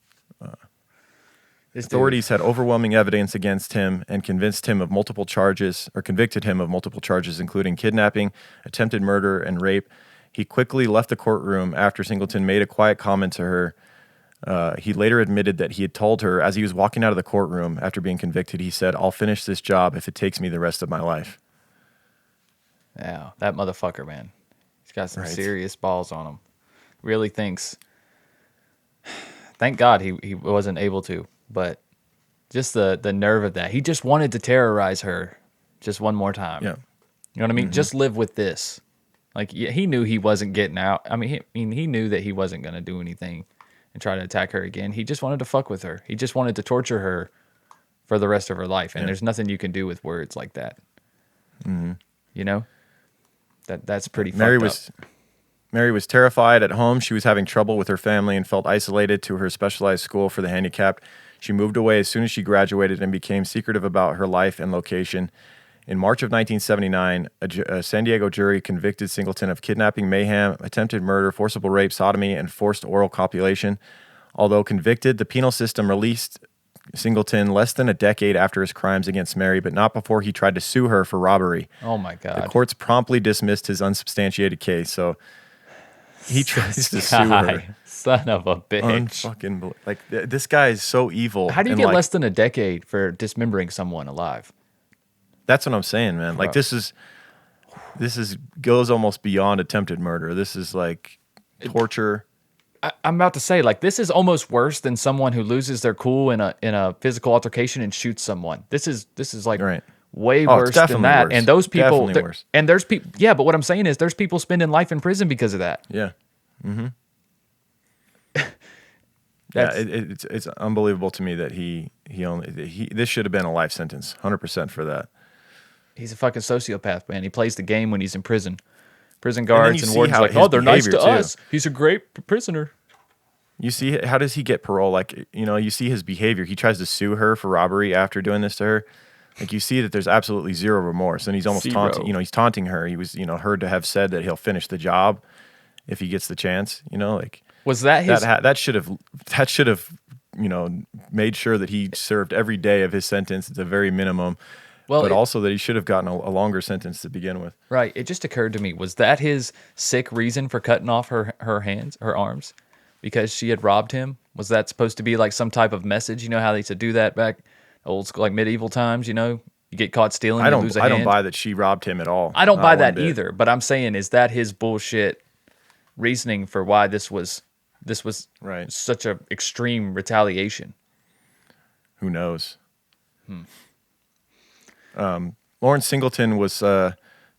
Authorities had overwhelming evidence against him and convicted him of multiple charges, including kidnapping, attempted murder, and rape. He quickly left the courtroom after Singleton made a quiet comment to her. He later admitted that he had told her, as he was walking out of the courtroom after being convicted, he said, "I'll finish this job if it takes me the rest of my life." Yeah, that motherfucker, man. He's got some serious balls on him. Really thinks. Thank God he wasn't able to. But just the nerve of that. He just wanted to terrorize her just one more time. Yeah. You know what I mean? Just live with this. Like, he knew he wasn't getting out. I mean, he knew that he wasn't going to do anything and try to attack her again. He just wanted to fuck with her. He just wanted to torture her for the rest of her life. And there's nothing you can do with words like that. You know? That's pretty fucked up. Mary was terrified at home. She was having trouble with her family and felt isolated to her specialized school for the handicapped. She moved away as soon as she graduated and became secretive about her life and location. In March of 1979, a San Diego jury convicted Singleton of kidnapping, mayhem, attempted murder, forcible rape, sodomy, and forced oral copulation. Although convicted, the penal system released Singleton less than a decade after his crimes against Mary, but not before he tried to sue her for robbery. Oh, my God. The courts promptly dismissed his unsubstantiated case, so he tries to sue her. Son of a bitch. Unfucking, like, this guy is so evil. How do you and, get like, less than a decade for dismembering someone alive? That's what I'm saying, man. Like, this is goes almost beyond attempted murder. This is like torture. I'm about to say, like, this is almost worse than someone who loses their cool in a physical altercation and shoots someone. This is like way worse than that. Worse. And those people, worse. and there's people. Yeah, but what I'm saying is, there's people spending life in prison because of that. Yeah. Mm-hmm. It's unbelievable to me that this should have been a life sentence, 100% for that. He's a fucking sociopath, man. He plays the game when he's in prison. Prison guards and wardens like, oh, they're nice to us. He's a great prisoner. You see, how does he get parole? Like, you see his behavior. He tries to sue her for robbery after doing this to her. Like, you see that there's absolutely zero remorse, and he's almost taunting. He's taunting her. He was, heard to have said that he'll finish the job if he gets the chance. Like, was that his? That should have made sure that he served every day of his sentence at the very minimum. Well, but also that he should have gotten a longer sentence to begin with. Right. It just occurred to me, was that his sick reason for cutting off her arms? Because she had robbed him? Was that supposed to be like some type of message? You know how they used to do that back old school, like medieval times, you get caught stealing, you lose a hand. I don't buy that she robbed him at all. I don't buy that either, but I'm saying, is that his bullshit reasoning for why this was right. such a extreme retaliation? Who knows? Lorne Singleton was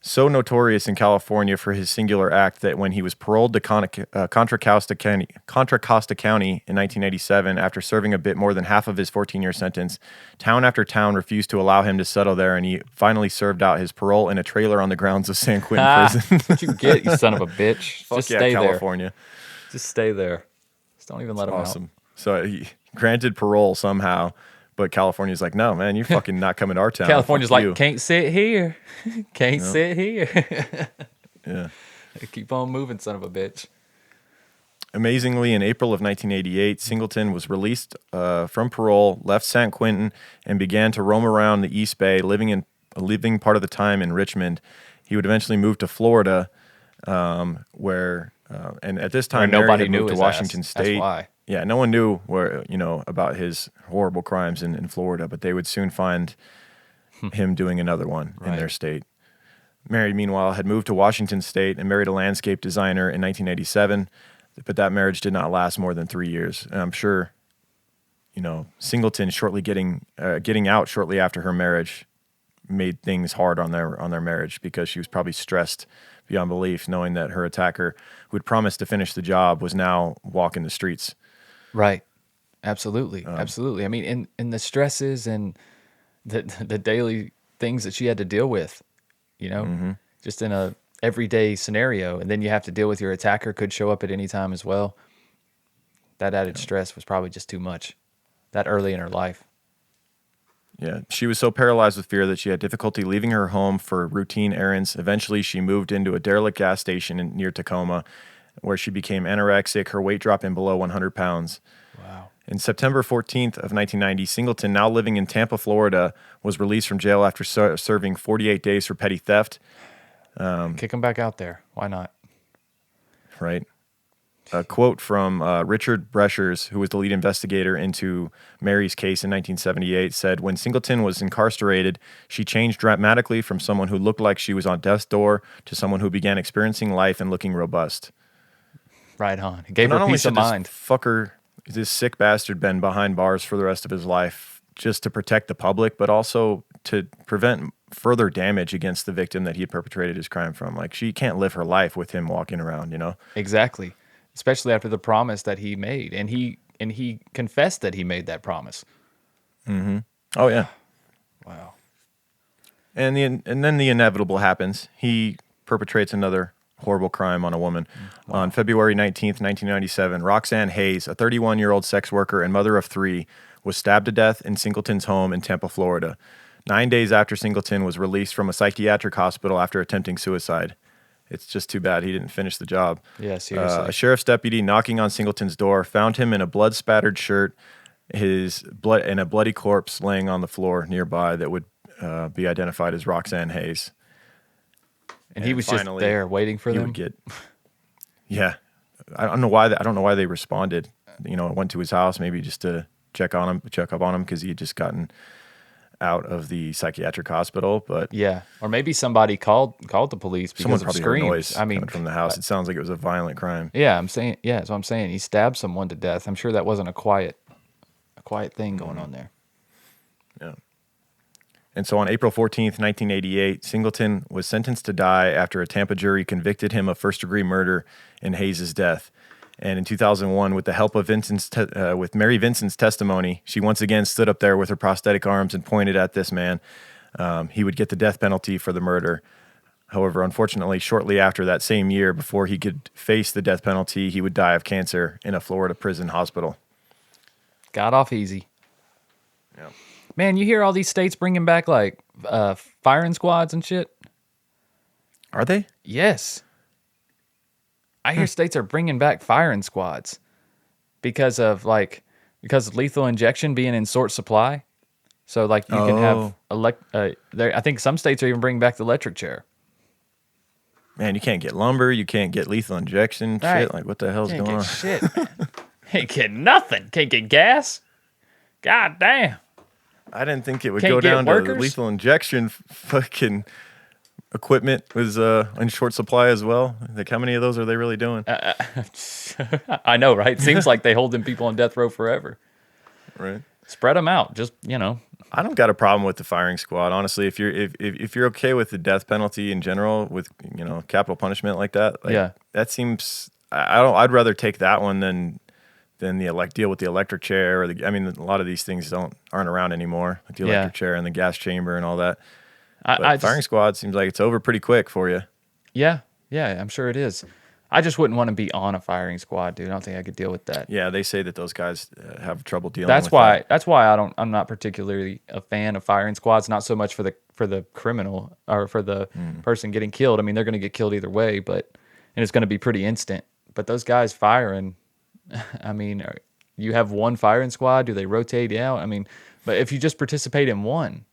so notorious in California for his singular act that when he was paroled to Contra Costa County in 1987, after serving a bit more than half of his 14-year sentence, town after town refused to allow him to settle there, and he finally served out his parole in a trailer on the grounds of San Quentin prison. What you get, you son of a bitch. Fuck Just yeah, stay California. There. Just stay there. Just don't even let him awesome. So he granted parole somehow. But California's like, no, man, you're fucking not coming to our town. California's like, can't sit here. Can't sit here. Yeah. Keep on moving, son of a bitch. Amazingly, in April of 1988, Singleton was released from parole, left San Quentin, and began to roam around the East Bay, living part of the time in Richmond. He would eventually move to Florida, where and at this time, nobody knew moved to Washington State. That's why. Yeah, no one knew about his horrible crimes in Florida, but they would soon find him doing another one in their state. Mary, meanwhile, had moved to Washington State and married a landscape designer in 1987, but that marriage did not last more than 3 years. And I'm sure, Singleton getting out shortly after her marriage made things hard on their marriage, because she was probably stressed beyond belief, knowing that her attacker, who had promised to finish the job, was now walking the streets. Right. Absolutely. Absolutely. I mean, in the stresses and the daily things that she had to deal with, just in a everyday scenario. And then you have to deal with your attacker could show up at any time as well. That added stress was probably just too much that early in her life. Yeah. She was so paralyzed with fear that she had difficulty leaving her home for routine errands. Eventually, she moved into a derelict gas station near Tacoma, where she became anorexic, her weight dropping below 100 pounds. Wow. In September 14th of 1990, Singleton, now living in Tampa, Florida, was released from jail after serving 48 days for petty theft. Kick him back out there. Why not? Right. A quote from Richard Breschers, who was the lead investigator into Mary's case in 1978, said, "When Singleton was incarcerated, she changed dramatically from someone who looked like she was on death's door to someone who began experiencing life and looking robust." Right on. It gave her peace of mind. Fucker this sick bastard been behind bars for the rest of his life just to protect the public, but also to prevent further damage against the victim that he had perpetrated his crime from. Like, she can't live her life with him walking around, you know? Exactly. Especially after the promise that he made. And he confessed that he made that promise. Oh, yeah. Wow. And then the inevitable happens. He perpetrates another horrible crime on a woman. Wow. On February 19th, 1997, Roxanne Hayes, a 31-year-old sex worker and mother of 3, was stabbed to death in Singleton's home in Tampa, Florida, 9 days after Singleton was released from a psychiatric hospital after attempting suicide. It's just too bad he didn't finish the job. Yeah, seriously. A sheriff's deputy knocking on Singleton's door found him in a blood-spattered shirt, his blood and a bloody corpse laying on the floor nearby that would be identified as Roxanne Hayes. And he was just there waiting for them. Yeah, I don't know why they responded. You know, went to his house maybe just to check up on him because he had just gotten out of the psychiatric hospital. But yeah, or maybe somebody called the police because someone of probably screams. heard noise I mean, coming from the house. It sounds like it was a violent crime. Yeah, that's what I'm saying. He stabbed someone to death. I'm sure that wasn't a quiet thing going on there. Yeah. And so on April 14th, 1988, Singleton was sentenced to die after a Tampa jury convicted him of first-degree murder in Hayes' death. And in 2001, with the help of with Mary Vincent's testimony, she once again stood up there with her prosthetic arms and pointed at this man. He would get the death penalty for the murder. However, unfortunately, shortly after that same year, before he could face the death penalty, he would die of cancer in a Florida prison hospital. Got off easy. Yeah. Man, you hear all these states bringing back like firing squads and shit? Are they? Yes. I hear states are bringing back firing squads because of lethal injection being in short supply. So like you can have I think some states are even bringing back the electric chair. Man, you can't get lumber, you can't get lethal injection, right. Shit. Like what the hell's Can't going get on? shit, man. Can't get nothing. Can't get gas. God damn. I didn't think it would Can't go get down workers? to lethal injection. Fucking equipment was in short supply as well. Like, how many of those are they really doing? I know, right? Seems like they hold them people on death row forever. Right. Spread them out. Just, you know. I don't got a problem with the firing squad, honestly. If you're okay with the death penalty in general, with capital punishment like that, yeah, that seems. I'd rather take that one than the deal with the electric chair or a lot of these things aren't around anymore, like the electric chair and the gas chamber and all that. Firing squad seems like it's over pretty quick for you. Yeah, I'm sure it is. I just wouldn't want to be on a firing squad, dude. I don't think I could deal with that. Yeah, they say that those guys have trouble dealing. That's with why. that. That's why I'm not particularly a fan of firing squads. Not so much for the criminal or for the person getting killed. I mean, they're going to get killed either way, and it's going to be pretty instant. But those guys firing, I mean, you have one firing squad. Do they rotate? Yeah, I mean, but if you just participate in one,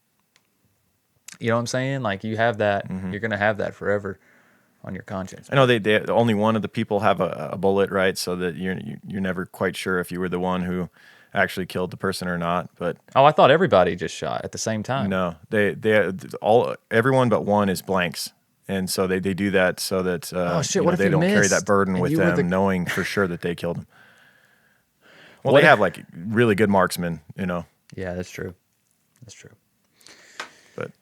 you know what I'm saying? Like you have that, you're going to have that forever on your conscience. I know they only one of the people have a bullet, right? So that you're never quite sure if you were the one who actually killed the person or not. But I thought everybody just shot at the same time. No, everyone but one is blanks. And so they do that so that what if they don't carry missed that burden and with you were them, knowing for sure that they killed him. Well, they have like really good marksmen, Yeah, that's true. That's true. But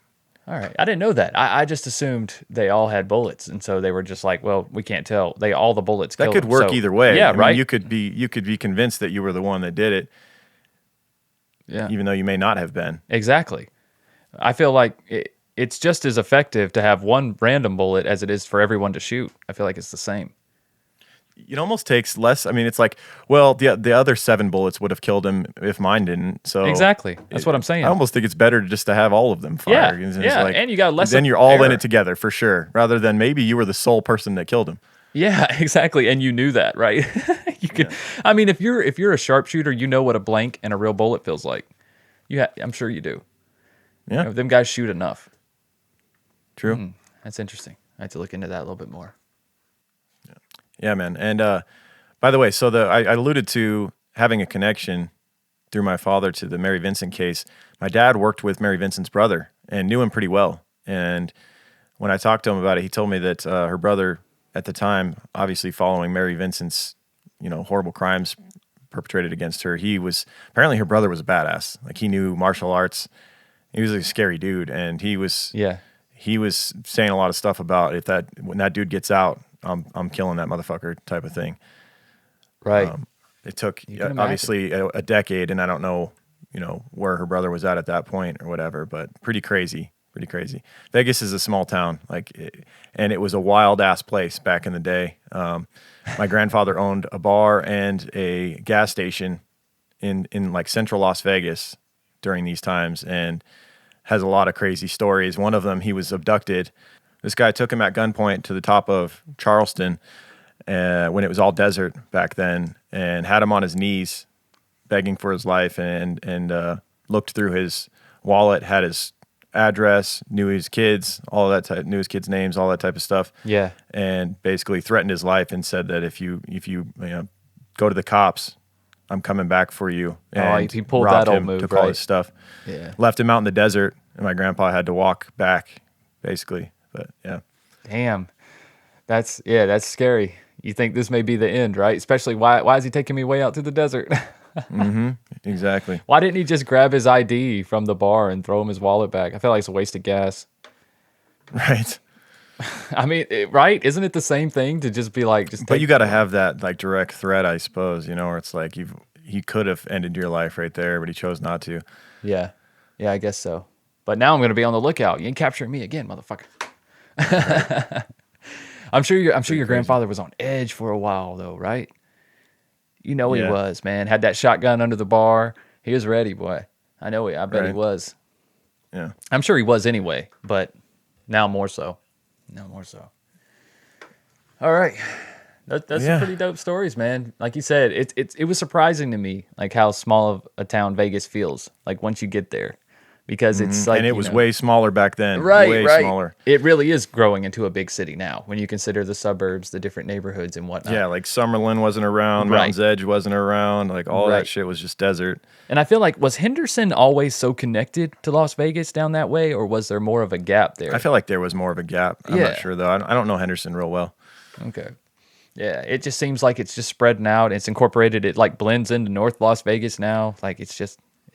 all right, I didn't know that. I just assumed they all had bullets, and so they were just like, well, we can't tell. All the bullets. That could work either way. Yeah, I mean, right. you could be convinced that you were the one that did it. Yeah, even though you may not have been. Exactly. I feel like it's just as effective to have one random bullet as it is for everyone to shoot. I feel like it's the same. It almost takes less. I mean, it's like, well, the other 7 bullets would have killed him if mine didn't. So exactly, that's what I'm saying. I almost think it's better just to have all of them fire. Yeah, and you got less. Then you're all in it together for sure, rather than maybe you were the sole person that killed him. Yeah, exactly, and you knew that, right? You could. Yeah. I mean, if you're a sharpshooter, you know what a blank and a real bullet feels like. I'm sure you do. Yeah, them guys shoot enough. True. That's interesting. I have to look into that a little bit more. Yeah, man. And by the way, so I alluded to having a connection through my father to the Mary Vincent case. My dad worked with Mary Vincent's brother and knew him pretty well. And when I talked to him about it, he told me that her brother at the time, obviously following Mary Vincent's, horrible crimes perpetrated against her. Apparently her brother was a badass. Like, he knew martial arts. He was a scary dude, and he was saying a lot of stuff about when that dude gets out, I'm killing that motherfucker type of thing. Right. It took obviously a decade, and I don't know, where her brother was at that point or whatever, but pretty crazy. Vegas is a small town, and it was a wild ass place back in the day. My grandfather owned a bar and a gas station in like central Las Vegas during these times, and has a lot of crazy stories. One of them, he was abducted. This guy took him at gunpoint to the top of Charleston when it was all desert back then, and had him on his knees begging for his life, and looked through his wallet, had his address, knew his kids, knew his kids' names, all that type of stuff. Yeah. And basically threatened his life and said that if you go to the cops, I'm coming back for you. And he pulled robbed that old him, move, took all right? his stuff. Yeah. Left him out in the desert, and my grandpa had to walk back, basically. But yeah. Damn. That's scary. You think this may be the end, right? Especially why is he taking me way out to the desert? Mm-hmm. Exactly. Why didn't he just grab his ID from the bar and throw him his wallet back? I feel like it's a waste of gas. Right. I mean, right? Isn't it the same thing to just be like, But you got to have that like direct threat, I suppose, where it's like he could have ended your life right there, but he chose not to. Yeah. Yeah, I guess so. But now I'm going to be on the lookout. You ain't capturing me again, motherfucker. Right. I'm sure your grandfather was on edge for a while though, right? He was, man. Had that shotgun under the bar. He was ready, boy. I bet he was. Yeah. I'm sure he was anyway, but now more so. All right. That's some pretty dope stories, man. Like you said, it was surprising to me, like how small of a town Vegas feels, like once you get there. Because it's like, and it was way smaller back then. Right, way right. smaller. It really is growing into a big city now when you consider the suburbs, the different neighborhoods and whatnot. Yeah, like Summerlin wasn't around, Right. Mountain's Edge wasn't around, like all Right. that shit was just desert. And I feel like, was Henderson always so connected to Las Vegas down that way, or was there more of a gap there? I feel like there was more of a gap. I'm Yeah. not sure though. I don't know Henderson real well. Okay. Yeah, it just seems like it's just spreading out. It's incorporated. It like blends into North Las Vegas now. Like it's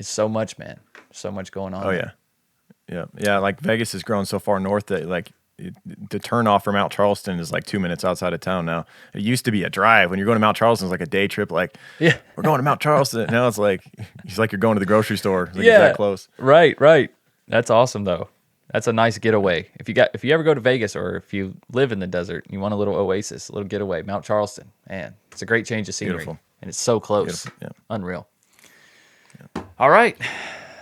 so much, man. So much going on. Oh yeah. Yeah. Like Vegas has grown so far north that like the turnoff from Mount Charleston is like 2 minutes outside of town now. It used to be a drive. When you're going to Mount Charleston, it's like a day trip. Like, Yeah. we're going to Mount Charleston. Now it's like you're going to the grocery store. Like, Yeah. it's that close. Right. That's awesome though. That's a nice getaway. If you ever go to Vegas or if you live in the desert, you want a little oasis, a little getaway, Mount Charleston. Man, it's a great change of scenery. Beautiful. And it's so close. Beautiful, yeah. Unreal. Yeah. All right.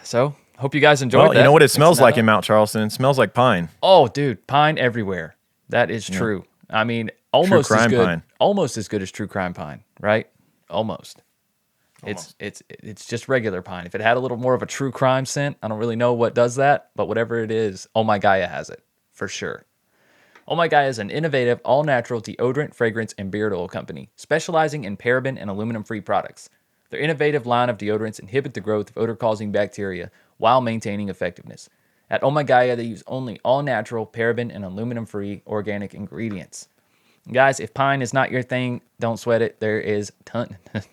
So, hope you guys enjoyed Well, that. you know what it smells Mixing that like up. in Mount Charleston? It smells like pine. Oh, dude, pine everywhere. That is true. I mean, almost True as crime good. pine. Almost as good as true crime pine, right? Almost. It's just regular pine. If it had a little more of a true crime scent, I don't really know what does that, but whatever it is, Oh My Gaia has it for sure. Oh My Gaia is an innovative, all-natural deodorant, fragrance, and beard oil company specializing in paraben and aluminum-free products. Their innovative line of deodorants inhibit the growth of odor-causing bacteria while maintaining effectiveness. At Oh My Gaia, they use only all-natural, paraben, and aluminum-free organic ingredients. Guys, if pine is not your thing, don't sweat it. There is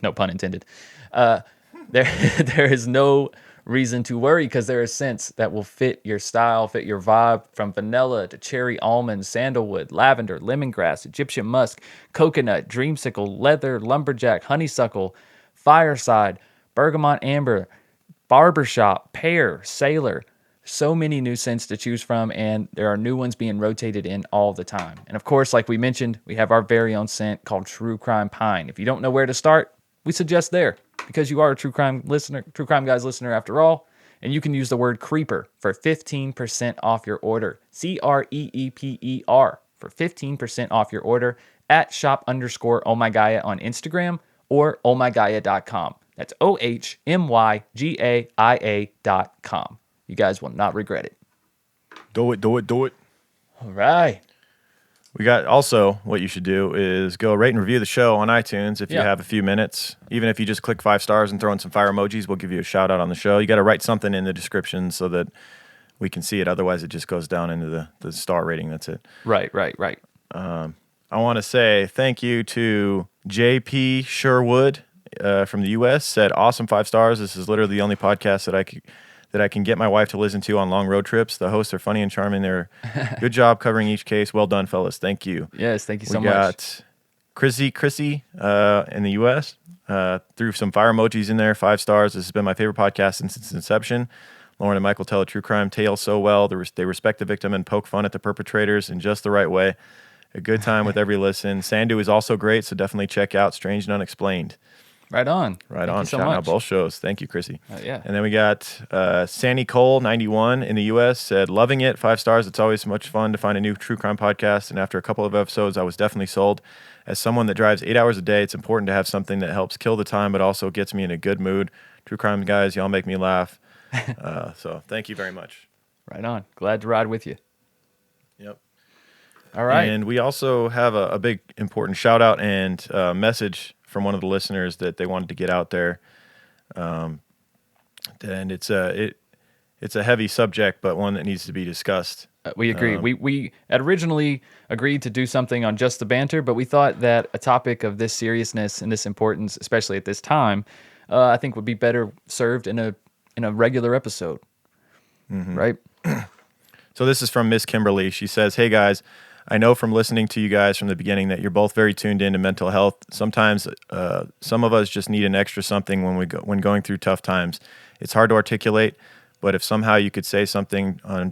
no pun intended. There is no reason to worry because there are scents that will fit your style, fit your vibe, from vanilla to cherry almond, sandalwood, lavender, lemongrass, Egyptian musk, coconut, dreamsicle, leather, lumberjack, honeysuckle, fireside, bergamot amber, barbershop, pear, sailor. So many new scents to choose from, and there are new ones being rotated in all the time. And of course, like we mentioned, we have our very own scent called True Crime Pine. If you don't know where to start, we suggest there, because you are a True Crime Guys listener after all, and you can use the word creeper for 15% off your order. CREEPER for 15% off your order at shop_ohmygaia on Instagram or ohmygaia.com. That's OHMYGAIA.com. You guys will not regret it. Do it. All right. We got also what you should do is go rate and review the show on iTunes if you Yeah. have a few minutes. Even if you just click 5 stars and throw in some fire emojis, we'll give you a shout out on the show. You got to write something in the description so that we can see it. Otherwise, it just goes down into the star rating. That's it. Right. I want to say thank you to JP Sherwood from the U.S. said, awesome, 5 stars. This is literally the only podcast that I can get my wife to listen to on long road trips. The hosts are funny and charming. They're good job covering each case. Well done, fellas. Thank you. Yes, thank you so We much. got Chrissy in the U.S. Threw some fire emojis in there, 5 stars. This has been my favorite podcast since its inception. Lorne and Michael tell a true crime tale so well. They respect the victim and poke fun at the perpetrators in just the right way. A good time with every listen. Sandu is also great, so definitely check out Strange and Unexplained. Right on. Right Thank on. you so Shouting out much. both shows. Thank you, Chrissy. Yeah. And then we got Sandy Cole, 91 in the U.S. said, loving it, 5 stars. It's always much fun to find a new true crime podcast. And after a couple of episodes, I was definitely sold. As someone that drives 8 hours a day, it's important to have something that helps kill the time, but also gets me in a good mood. True crime guys, y'all make me laugh. So thank you very much. Right on. Glad to ride with you. Yep. All right. And we also have a big important shout out and message from one of the listeners that they wanted to get out there. And it's a heavy subject, but one that needs to be discussed. We agree. We had originally agreed to do something on just the banter, but we thought that a topic of this seriousness and this importance, especially at this time, I think would be better served in a regular episode. Right? So this is from Miss Kimberly. She says, hey guys, I know from listening to you guys from the beginning that you're both very tuned into mental health. Sometimes some of us just need an extra something when going through tough times. It's hard to articulate, but if somehow you could say something on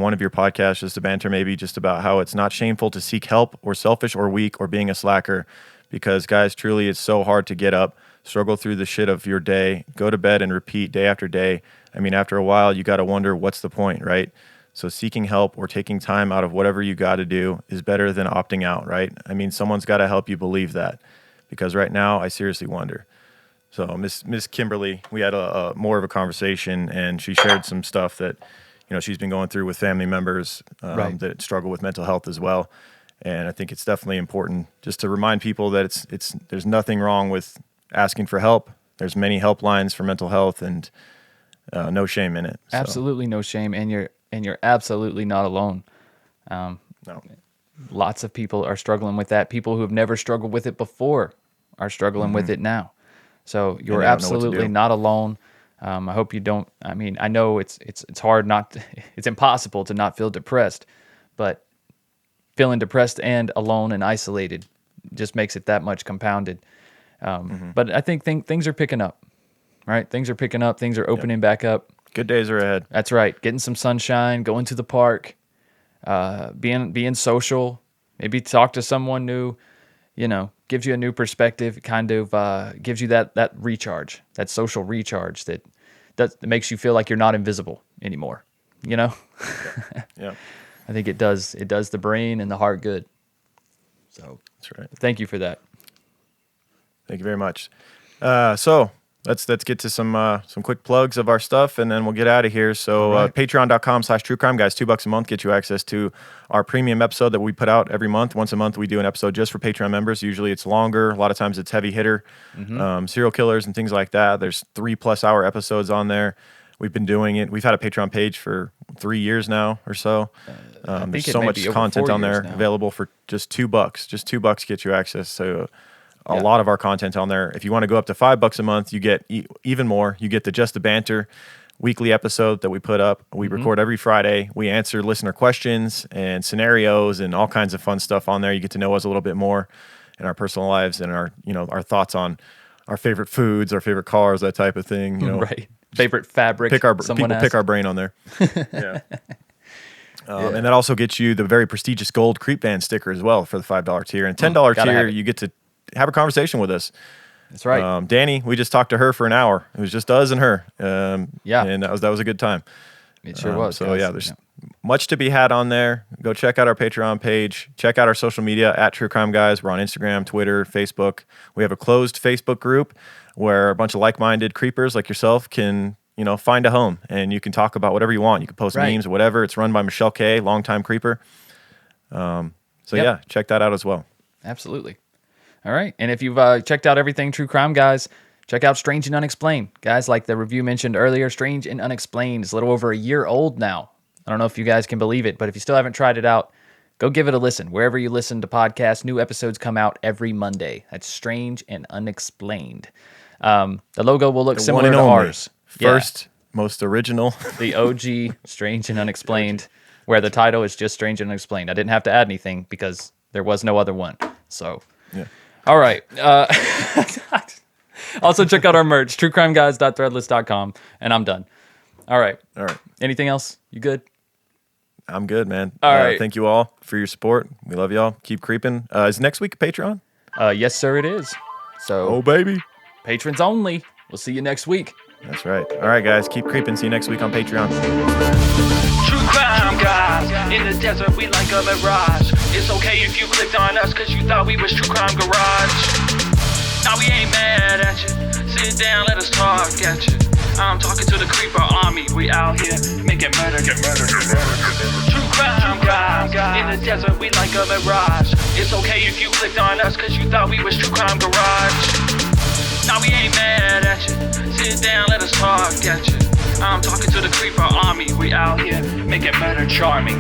one of your podcasts, just to banter maybe, just about how it's not shameful to seek help or selfish or weak or being a slacker. Because guys, truly it's so hard to get up, struggle through the shit of your day, go to bed and repeat day after day. I mean, after a while, you got to wonder what's the point, right? So seeking help or taking time out of whatever you got to do is better than opting out, right? I mean, someone's got to help you believe that, because right now I seriously wonder. So Miss Kimberly, we had a more of a conversation, and she shared some stuff that she's been going through with family members that struggle with mental health as well. And I think it's definitely important just to remind people that there's nothing wrong with asking for help. There's many helplines for mental health, and no shame in it. So. Absolutely no shame, and you're absolutely not alone. No. Lots of people are struggling with that. People who have never struggled with it before are struggling with it now. So you're absolutely not alone. I hope you don't. I mean, I know it's hard not. It's impossible to not feel depressed, but feeling depressed and alone and isolated just makes it that much compounded. But I think things are picking up. Right? Things are picking up. Things are opening back up. Good days are ahead. That's right. Getting some sunshine, going to the park, being social, maybe talk to someone new, gives you a new perspective, kind of gives you that recharge, that social recharge that makes you feel like you're not invisible anymore, Yeah. I think it does the brain and the heart good. So That's right. thank you for that. Thank you very much. So let's get to some quick plugs of our stuff, and then we'll get out of here. So patreon.com/truecrime guys, $2 a month gets you access to our premium episode that we put out every month. Once a month we do an episode just for Patreon members. Usually it's longer. A lot of times it's heavy hitter, serial killers and things like that. There's 3+ hour episodes on there. We've been doing it. We've had a Patreon page for 3 years now or so. There's so much content on there available for just $2. Just $2 gets you access to a lot of our content on there. If you want to go up to $5 a month, you get even more. You get the Just the Banter weekly episode that we put up. We record every Friday. We answer listener questions and scenarios and all kinds of fun stuff on there. You get to know us a little bit more in our personal lives and our thoughts on our favorite foods, our favorite cars, that type of thing. Right. Favorite fabric. Pick our brain on there. Yeah. And that also gets you the very prestigious gold Creep Van sticker as well for the $5 tier. And $10 tier, you get to have a conversation with us. That's right. Danny, we just talked to her for an hour. It was just us and her. And that was a good time. It sure was. So there's much to be had on there. Go check out our Patreon page. Check out our social media at True Crime Guys. We're on Instagram, Twitter, Facebook. We have a closed Facebook group where a bunch of like-minded creepers like yourself can find a home, and you can talk about whatever you want. You can post memes or whatever. It's run by Michelle K, longtime creeper. Check that out as well. Absolutely. All right. And if you've checked out everything True Crime Guys, check out Strange and Unexplained. Guys, like the review mentioned earlier, Strange and Unexplained is a little over a year old now. I don't know if you guys can believe it, but if you still haven't tried it out, Go give it a listen. Wherever you listen to podcasts, new episodes come out every Monday. That's Strange and Unexplained. The logo will look The similar one and to only. ours. First, most original. The OG Strange and Unexplained, where the title is just Strange and Unexplained. I didn't have to add anything because there was no other one. So, Yeah. all right. Also, check out our merch, truecrimeguys.threadless.com, and I'm done. All right. All right. Anything else? You good? I'm good, man. All right. Thank you all for your support. We love y'all. Keep creeping. Is next week Patreon? Yes, sir, it is. So, Oh, baby. patrons only. We'll see you next week. That's right. All right, guys. Keep creeping. See you next week on Patreon. True crime guys, in the desert we like a mirage. It's okay if you clicked on us cause you thought we was True Crime Garage. Now we ain't mad at you, sit down, let us talk at you. I'm talking to the creeper army, we out here making murder, get murder, get murder. True crime guys, in the desert we like a mirage. It's okay if you clicked on us cause you thought we was True Crime Garage. Now we ain't mad at you, sit down, let us talk at you. I'm talking to the creeper army, we out here making murder charming.